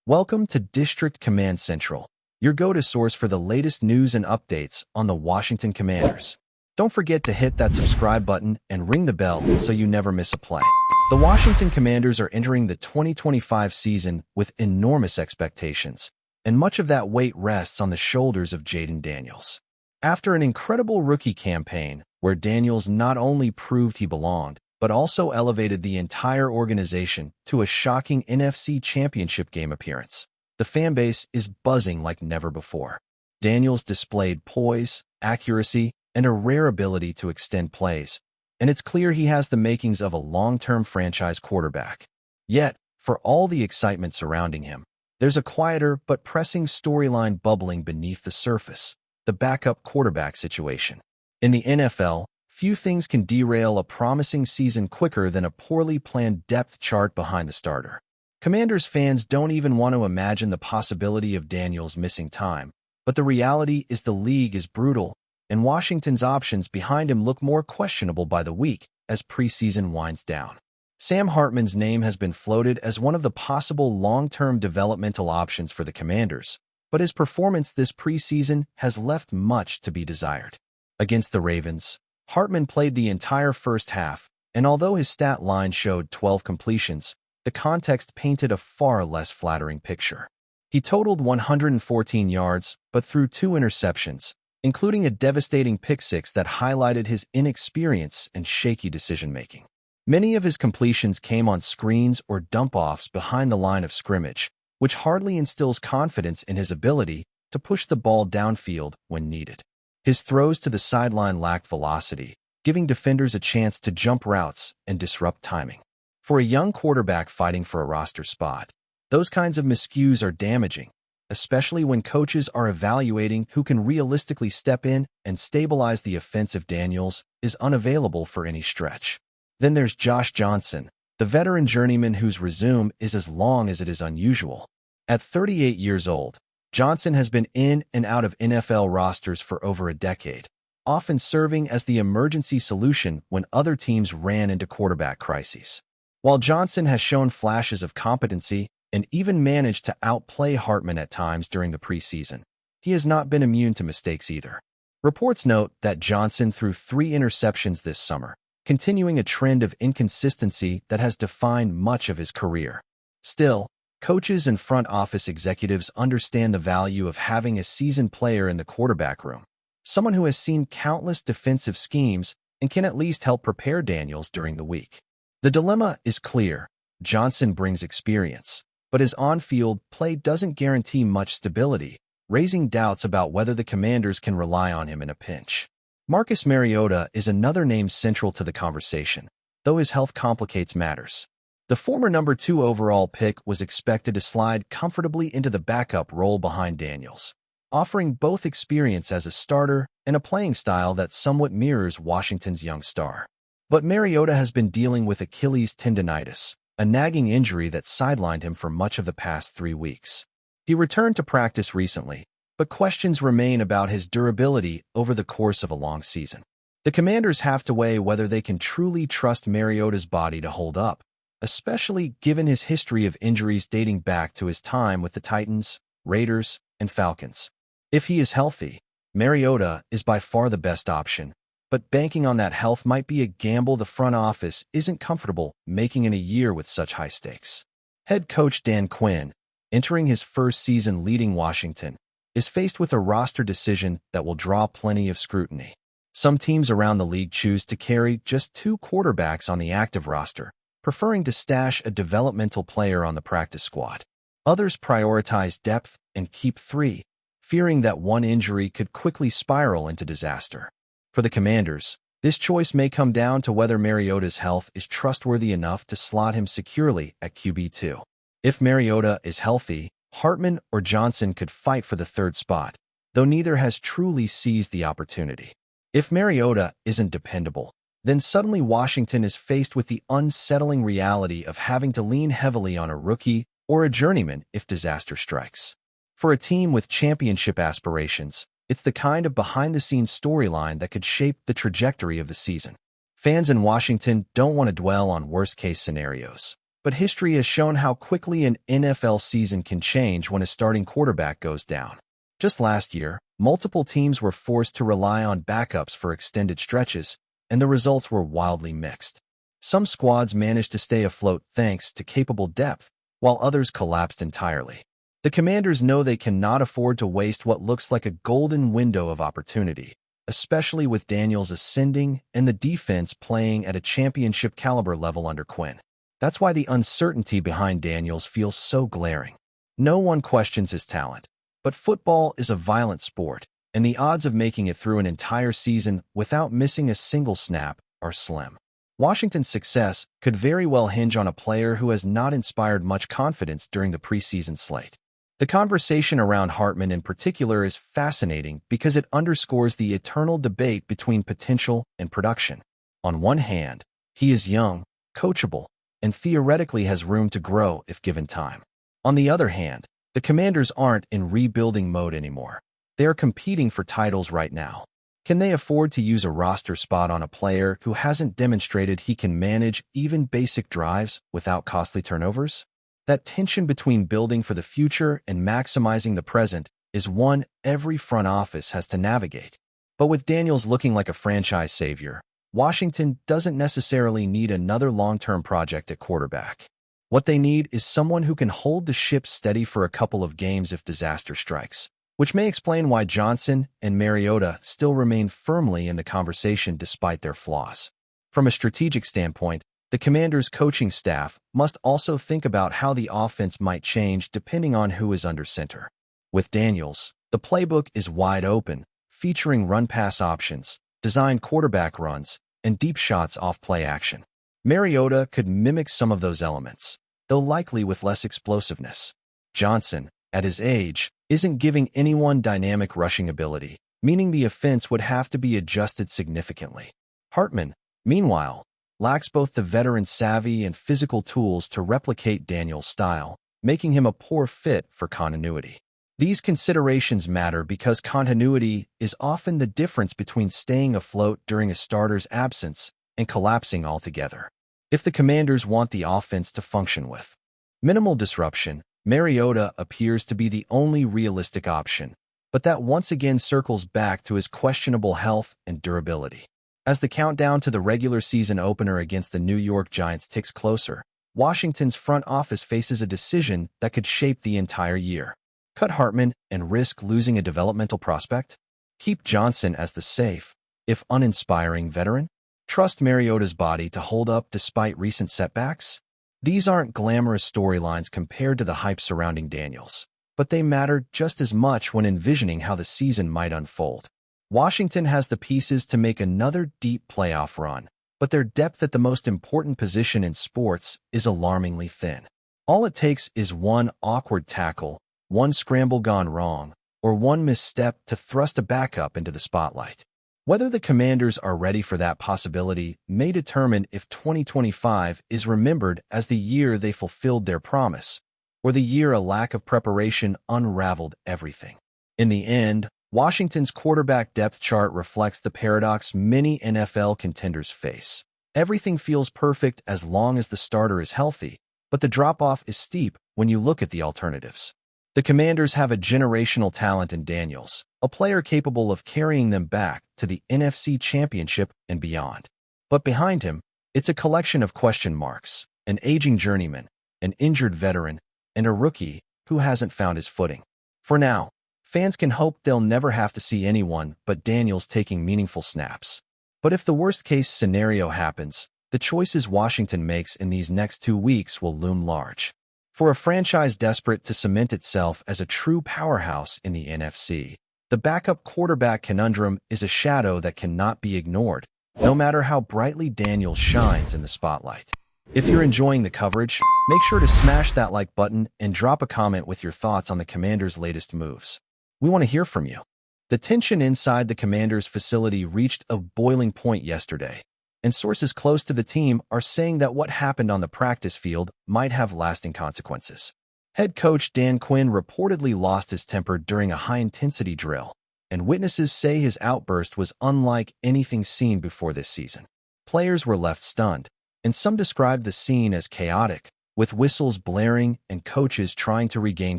Welcome to District Command Central, your go-to source for the latest news and updates on the Washington Commanders. Don't forget to hit that subscribe button and ring the bell so you never miss a play. The Washington Commanders are entering the 2025 season with enormous expectations, and much of that weight rests on the shoulders of Jayden Daniels. After an incredible rookie campaign, where Daniels not only proved he belonged, but also elevated the entire organization to a shocking NFC Championship game appearance, the fanbase is buzzing like never before. Daniels displayed poise, accuracy, and a rare ability to extend plays, and it's clear he has the makings of a long-term franchise quarterback. Yet, for all the excitement surrounding him, there's a quieter but pressing storyline bubbling beneath the surface: the backup quarterback situation. In the NFL, few things can derail a promising season quicker than a poorly planned depth chart behind the starter. Commanders fans don't even want to imagine the possibility of Daniels missing time, but the reality is the league is brutal, and Washington's options behind him look more questionable by the week as preseason winds down. Sam Hartman's name has been floated as one of the possible long-term developmental options for the Commanders, but his performance this preseason has left much to be desired. Against the Ravens, Hartman played the entire first half, and although his stat line showed 12 completions, the context painted a far less flattering picture. He totaled 114 yards, but threw 2 interceptions, including a devastating pick-six that highlighted his inexperience and shaky decision-making. Many of his completions came on screens or dump-offs behind the line of scrimmage, which hardly instills confidence in his ability to push the ball downfield when needed. His throws to the sideline lacked velocity, giving defenders a chance to jump routes and disrupt timing. For a young quarterback fighting for a roster spot, those kinds of miscues are damaging, especially when coaches are evaluating who can realistically step in and stabilize the offensive. Daniels is unavailable for any stretch. Then there's Josh Johnson, the veteran journeyman whose resume is as long as it is unusual. At 38 years old, Johnson has been in and out of NFL rosters for over a decade, often serving as the emergency solution when other teams ran into quarterback crises. While Johnson has shown flashes of competency and even managed to outplay Hartman at times during the preseason, he has not been immune to mistakes either. Reports note that Johnson threw 3 interceptions this summer, continuing a trend of inconsistency that has defined much of his career. Still, coaches and front office executives understand the value of having a seasoned player in the quarterback room, someone who has seen countless defensive schemes and can at least help prepare Daniels during the week. The dilemma is clear. Johnson brings experience, but his on-field play doesn't guarantee much stability, raising doubts about whether the Commanders can rely on him in a pinch. Marcus Mariota is another name central to the conversation, though his health complicates matters. The former number 2 overall pick was expected to slide comfortably into the backup role behind Daniels, offering both experience as a starter and a playing style that somewhat mirrors Washington's young star. But Mariota has been dealing with Achilles tendonitis, a nagging injury that sidelined him for much of the past 3 weeks. He returned to practice recently, but questions remain about his durability over the course of a long season. The Commanders have to weigh whether they can truly trust Mariota's body to hold up, especially given his history of injuries dating back to his time with the Titans, Raiders, and Falcons. If he is healthy, Mariota is by far the best option, but banking on that health might be a gamble the front office isn't comfortable making in a year with such high stakes. Head coach Dan Quinn, entering his first season leading Washington, is faced with a roster decision that will draw plenty of scrutiny. Some teams around the league choose to carry just 2 quarterbacks on the active roster, preferring to stash a developmental player on the practice squad. Others prioritize depth and keep 3, fearing that one injury could quickly spiral into disaster. For the Commanders, this choice may come down to whether Mariota's health is trustworthy enough to slot him securely at QB2. If Mariota is healthy, Hartman or Johnson could fight for the 3rd spot, though neither has truly seized the opportunity. If Mariota isn't dependable, then suddenly Washington is faced with the unsettling reality of having to lean heavily on a rookie or a journeyman if disaster strikes. For a team with championship aspirations, it's the kind of behind-the-scenes storyline that could shape the trajectory of the season. Fans in Washington don't want to dwell on worst-case scenarios. But history has shown how quickly an NFL season can change when a starting quarterback goes down. Just last year, multiple teams were forced to rely on backups for extended stretches, and the results were wildly mixed. Some squads managed to stay afloat thanks to capable depth, while others collapsed entirely. The Commanders know they cannot afford to waste what looks like a golden window of opportunity, especially with Daniels ascending and the defense playing at a championship caliber level under Quinn. That's why the uncertainty behind Daniels feels so glaring. No one questions his talent, but football is a violent sport, and the odds of making it through an entire season without missing a single snap are slim. Washington's success could very well hinge on a player who has not inspired much confidence during the preseason slate. The conversation around Hartman in particular is fascinating because it underscores the eternal debate between potential and production. On one hand, he is young, coachable, and theoretically has room to grow if given time. On the other hand, the Commanders aren't in rebuilding mode anymore. They are competing for titles right now. Can they afford to use a roster spot on a player who hasn't demonstrated he can manage even basic drives without costly turnovers? That tension between building for the future and maximizing the present is one every front office has to navigate. But with Daniels looking like a franchise savior, Washington doesn't necessarily need another long-term project at quarterback. What they need is someone who can hold the ship steady for a couple of games if disaster strikes, which may explain why Johnson and Mariota still remain firmly in the conversation despite their flaws. From a strategic standpoint, the Commanders' coaching staff must also think about how the offense might change depending on who is under center. With Daniels, the playbook is wide open, featuring run-pass options, designed quarterback runs, and deep shots off play action. Mariota could mimic some of those elements, though likely with less explosiveness. Johnson, at his age, isn't giving anyone dynamic rushing ability, meaning the offense would have to be adjusted significantly. Hartman, meanwhile, lacks both the veteran savvy and physical tools to replicate Daniels' style, making him a poor fit for continuity. These considerations matter because continuity is often the difference between staying afloat during a starter's absence and collapsing altogether. If the Commanders want the offense to function with minimal disruption, Mariota appears to be the only realistic option, but that once again circles back to his questionable health and durability. As the countdown to the regular season opener against the New York Giants ticks closer, Washington's front office faces a decision that could shape the entire year. Cut Hartman and risk losing a developmental prospect? Keep Johnson as the safe, if uninspiring, veteran? Trust Mariota's body to hold up despite recent setbacks? These aren't glamorous storylines compared to the hype surrounding Daniels, but they matter just as much when envisioning how the season might unfold. Washington has the pieces to make another deep playoff run, but their depth at the most important position in sports is alarmingly thin. All it takes is one awkward tackle, one scramble gone wrong, or one misstep to thrust a backup into the spotlight. Whether the Commanders are ready for that possibility may determine if 2025 is remembered as the year they fulfilled their promise, or the year a lack of preparation unraveled everything. In the end, Washington's quarterback depth chart reflects the paradox many NFL contenders face. Everything feels perfect as long as the starter is healthy, but the drop-off is steep when you look at the alternatives. The Commanders have a generational talent in Daniels, a player capable of carrying them back to the NFC Championship and beyond. But behind him, it's a collection of question marks, an aging journeyman, an injured veteran, and a rookie who hasn't found his footing. For now, fans can hope they'll never have to see anyone but Daniels taking meaningful snaps. But if the worst-case scenario happens, the choices Washington makes in these next 2 weeks will loom large. For a franchise desperate to cement itself as a true powerhouse in the NFC, the backup quarterback conundrum is a shadow that cannot be ignored, no matter how brightly Daniels shines in the spotlight. If you're enjoying the coverage, make sure to smash that like button and drop a comment with your thoughts on the Commanders' latest moves. We want to hear from you. The tension inside the Commanders' facility reached a boiling point yesterday, and sources close to the team are saying that what happened on the practice field might have lasting consequences. Head coach Dan Quinn reportedly lost his temper during a high-intensity drill, and witnesses say his outburst was unlike anything seen before this season. Players were left stunned, and some described the scene as chaotic, with whistles blaring and coaches trying to regain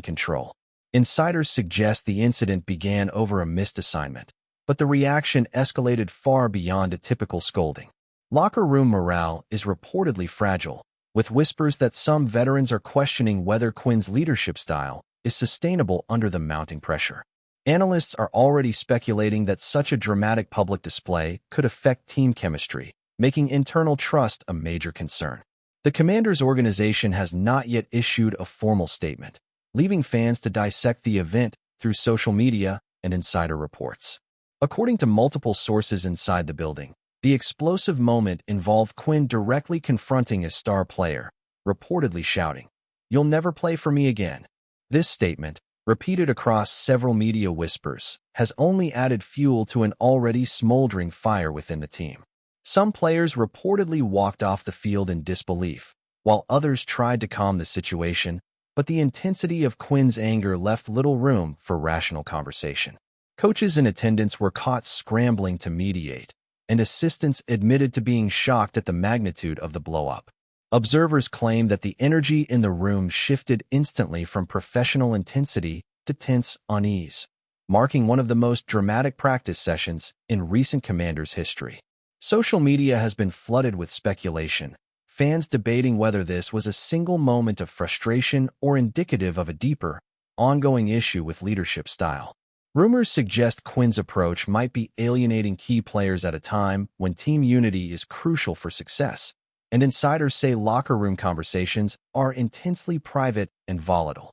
control. Insiders suggest the incident began over a missed assignment, but the reaction escalated far beyond a typical scolding. Locker room morale is reportedly fragile, with whispers that some veterans are questioning whether Quinn's leadership style is sustainable under the mounting pressure. Analysts are already speculating that such a dramatic public display could affect team chemistry, making internal trust a major concern. The Commanders organization has not yet issued a formal statement, leaving fans to dissect the event through social media and insider reports. According to multiple sources inside the building, the explosive moment involved Quinn directly confronting a star player, reportedly shouting, "You'll never play for me again." This statement, repeated across several media whispers, has only added fuel to an already smoldering fire within the team. Some players reportedly walked off the field in disbelief, while others tried to calm the situation, but the intensity of Quinn's anger left little room for rational conversation. Coaches in attendance were caught scrambling to mediate, and assistants admitted to being shocked at the magnitude of the blow-up. Observers claim that the energy in the room shifted instantly from professional intensity to tense unease, marking one of the most dramatic practice sessions in recent Commanders history. Social media has been flooded with speculation, fans debating whether this was a single moment of frustration or indicative of a deeper, ongoing issue with leadership style. Rumors suggest Quinn's approach might be alienating key players at a time when team unity is crucial for success, and insiders say locker room conversations are intensely private and volatile.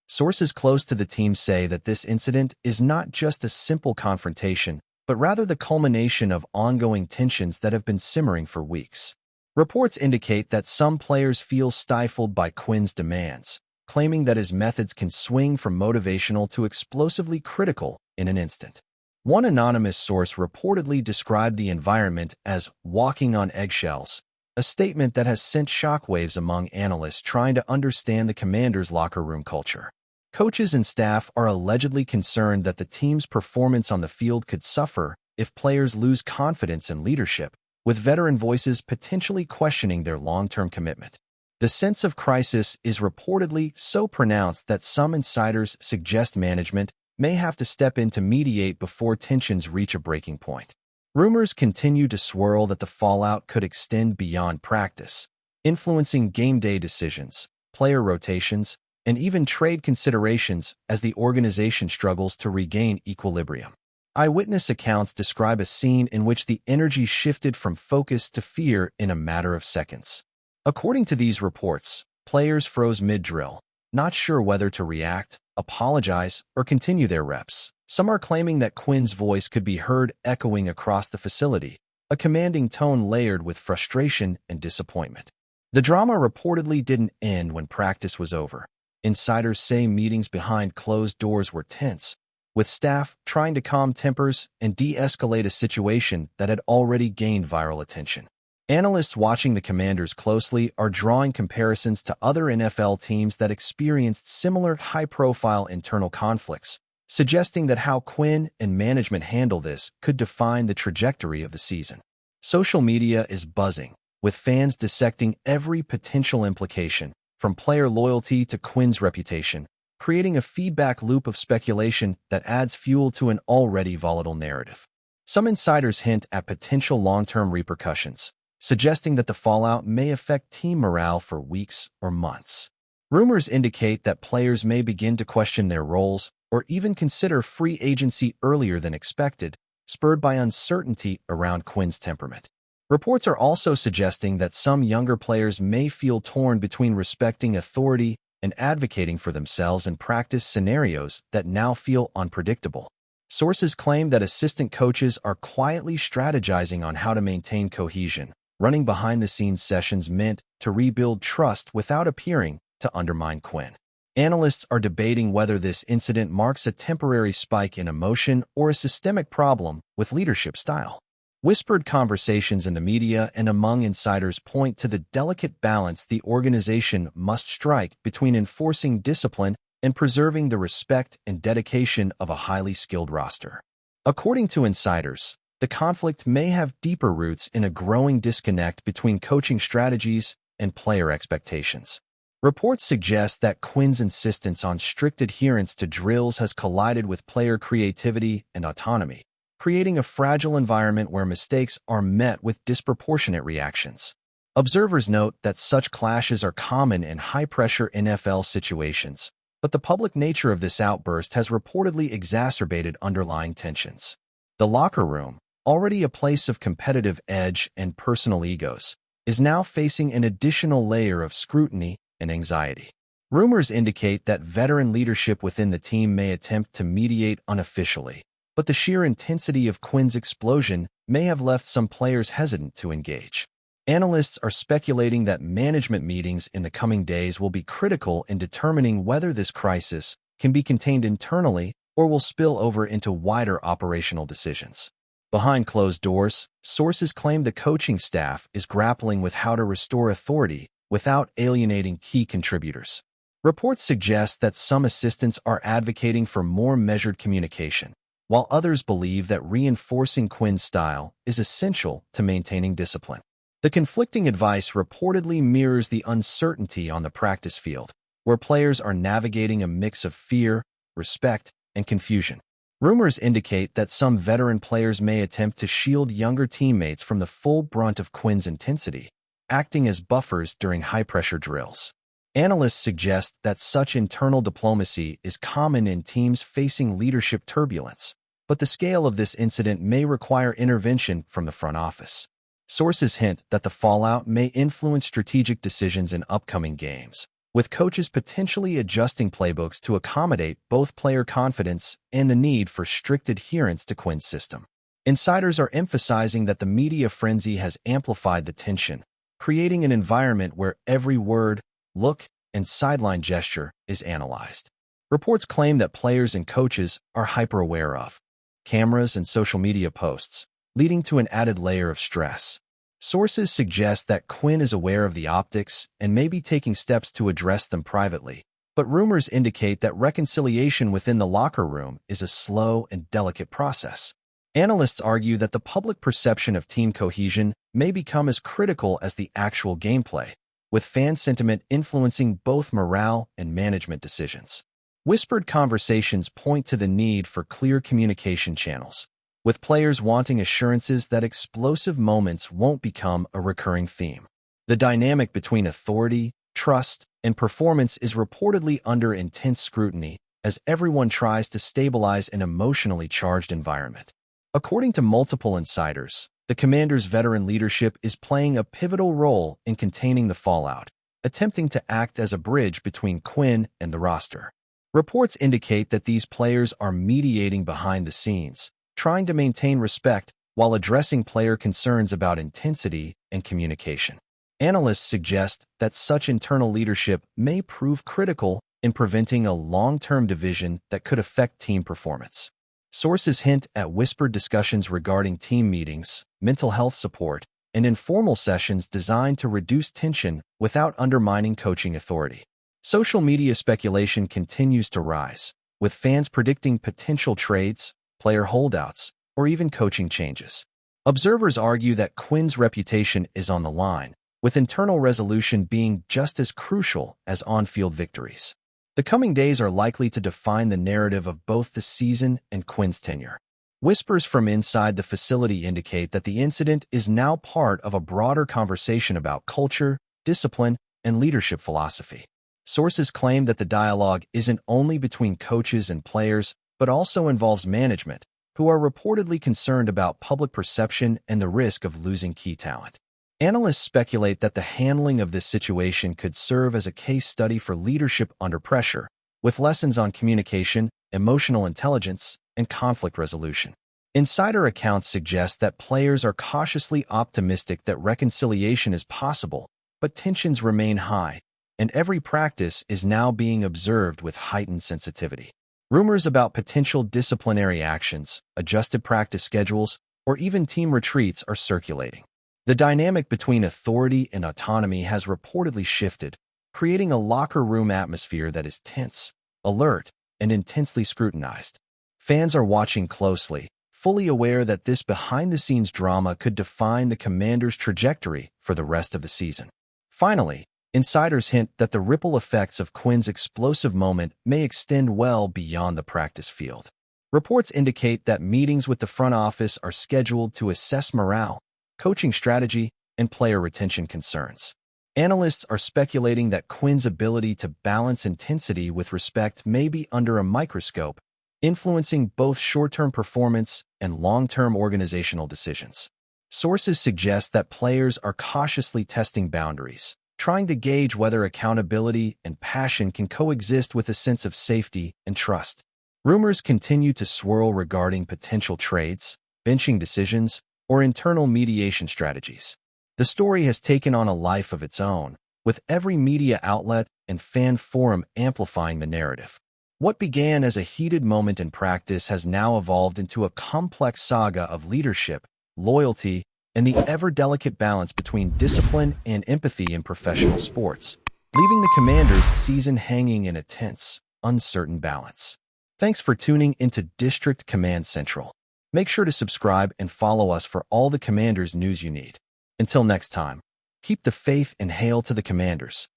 Sources close to the team say that this incident is not just a simple confrontation, but rather the culmination of ongoing tensions that have been simmering for weeks. Reports indicate that some players feel stifled by Quinn's demands, claiming that his methods can swing from motivational to explosively critical in an instant. One anonymous source reportedly described the environment as walking on eggshells, a statement that has sent shockwaves among analysts trying to understand the Commanders' locker room culture. Coaches and staff are allegedly concerned that the team's performance on the field could suffer if players lose confidence in leadership, with veteran voices potentially questioning their long-term commitment. The sense of crisis is reportedly so pronounced that some insiders suggest management may have to step in to mediate before tensions reach a breaking point. Rumors continue to swirl that the fallout could extend beyond practice, influencing game day decisions, player rotations, and even trade considerations as the organization struggles to regain equilibrium. Eyewitness accounts describe a scene in which the energy shifted from focus to fear in a matter of seconds. According to these reports, players froze mid-drill, not sure whether to react, apologize, or continue their reps. Some are claiming that Quinn's voice could be heard echoing across the facility, a commanding tone layered with frustration and disappointment. The drama reportedly didn't end when practice was over. Insiders say meetings behind closed doors were tense, with staff trying to calm tempers and de-escalate a situation that had already gained viral attention. Analysts watching the Commanders closely are drawing comparisons to other NFL teams that experienced similar high-profile internal conflicts, suggesting that how Quinn and management handle this could define the trajectory of the season. Social media is buzzing, with fans dissecting every potential implication, from player loyalty to Quinn's reputation, creating a feedback loop of speculation that adds fuel to an already volatile narrative. Some insiders hint at potential long-term repercussions, suggesting that the fallout may affect team morale for weeks or months. Rumors indicate that players may begin to question their roles or even consider free agency earlier than expected, spurred by uncertainty around Quinn's temperament. Reports are also suggesting that some younger players may feel torn between respecting authority and advocating for themselves in practice scenarios that now feel unpredictable. Sources claim that assistant coaches are quietly strategizing on how to maintain cohesion, running behind-the-scenes sessions meant to rebuild trust without appearing to undermine Quinn. Analysts are debating whether this incident marks a temporary spike in emotion or a systemic problem with leadership style. Whispered conversations in the media and among insiders point to the delicate balance the organization must strike between enforcing discipline and preserving the respect and dedication of a highly skilled roster. According to insiders, the conflict may have deeper roots in a growing disconnect between coaching strategies and player expectations. Reports suggest that Quinn's insistence on strict adherence to drills has collided with player creativity and autonomy, creating a fragile environment where mistakes are met with disproportionate reactions. Observers note that such clashes are common in high-pressure NFL situations, but the public nature of this outburst has reportedly exacerbated underlying tensions. The locker room, already a place of competitive edge and personal egos, is now facing an additional layer of scrutiny and anxiety. Rumors indicate that veteran leadership within the team may attempt to mediate unofficially, but the sheer intensity of Quinn's explosion may have left some players hesitant to engage. Analysts are speculating that management meetings in the coming days will be critical in determining whether this crisis can be contained internally or will spill over into wider operational decisions. Behind closed doors, sources claim the coaching staff is grappling with how to restore authority without alienating key contributors. Reports suggest that some assistants are advocating for more measured communication, while others believe that reinforcing Quinn's style is essential to maintaining discipline. The conflicting advice reportedly mirrors the uncertainty on the practice field, where players are navigating a mix of fear, respect, and confusion. Rumors indicate that some veteran players may attempt to shield younger teammates from the full brunt of Quinn's intensity, acting as buffers during high-pressure drills. Analysts suggest that such internal diplomacy is common in teams facing leadership turbulence, but the scale of this incident may require intervention from the front office. Sources hint that the fallout may influence strategic decisions in upcoming games, with coaches potentially adjusting playbooks to accommodate both player confidence and the need for strict adherence to Quinn's system. Insiders are emphasizing that the media frenzy has amplified the tension, creating an environment where every word, look, and sideline gesture is analyzed. Reports claim that players and coaches are hyper-aware of cameras and social media posts, leading to an added layer of stress. Sources suggest that Quinn is aware of the optics and may be taking steps to address them privately, but rumors indicate that reconciliation within the locker room is a slow and delicate process. Analysts argue that the public perception of team cohesion may become as critical as the actual gameplay, with fan sentiment influencing both morale and management decisions. Whispered conversations point to the need for clear communication channels, with players wanting assurances that explosive moments won't become a recurring theme. The dynamic between authority, trust, and performance is reportedly under intense scrutiny as everyone tries to stabilize an emotionally charged environment. According to multiple insiders, the Commanders' veteran leadership is playing a pivotal role in containing the fallout, attempting to act as a bridge between Quinn and the roster. Reports indicate that these players are mediating behind the scenes, trying to maintain respect while addressing player concerns about intensity and communication. Analysts suggest that such internal leadership may prove critical in preventing a long-term division that could affect team performance. Sources hint at whispered discussions regarding team meetings, mental health support, and informal sessions designed to reduce tension without undermining coaching authority. Social media speculation continues to rise, with fans predicting potential trades, player holdouts, or even coaching changes. Observers argue that Quinn's reputation is on the line, with internal resolution being just as crucial as on-field victories. The coming days are likely to define the narrative of both the season and Quinn's tenure. Whispers from inside the facility indicate that the incident is now part of a broader conversation about culture, discipline, and leadership philosophy. Sources claim that the dialogue isn't only between coaches and players, but also involves management, who are reportedly concerned about public perception and the risk of losing key talent. Analysts speculate that the handling of this situation could serve as a case study for leadership under pressure, with lessons on communication, emotional intelligence, and conflict resolution. Insider accounts suggest that players are cautiously optimistic that reconciliation is possible, but tensions remain high, and every practice is now being observed with heightened sensitivity. Rumors about potential disciplinary actions, adjusted practice schedules, or even team retreats are circulating. The dynamic between authority and autonomy has reportedly shifted, creating a locker room atmosphere that is tense, alert, and intensely scrutinized. Fans are watching closely, fully aware that this behind-the-scenes drama could define the Commanders' trajectory for the rest of the season. Finally, Insiders hint that the ripple effects of Quinn's explosive moment may extend well beyond the practice field. Reports indicate that meetings with the front office are scheduled to assess morale, coaching strategy, and player retention concerns. Analysts are speculating that Quinn's ability to balance intensity with respect may be under a microscope, influencing both short-term performance and long-term organizational decisions. Sources suggest that players are cautiously testing boundaries, trying to gauge whether accountability and passion can coexist with a sense of safety and trust. Rumors continue to swirl regarding potential trades, benching decisions, or internal mediation strategies. The story has taken on a life of its own, with every media outlet and fan forum amplifying the narrative. What began as a heated moment in practice has now evolved into a complex saga of leadership, loyalty, and the ever-delicate balance between discipline and empathy in professional sports, leaving the Commanders' season hanging in a tense, uncertain balance. Thanks for tuning into District Command Central. Make sure to subscribe and follow us for all the Commanders news you need. Until next time, keep the faith and hail to the Commanders.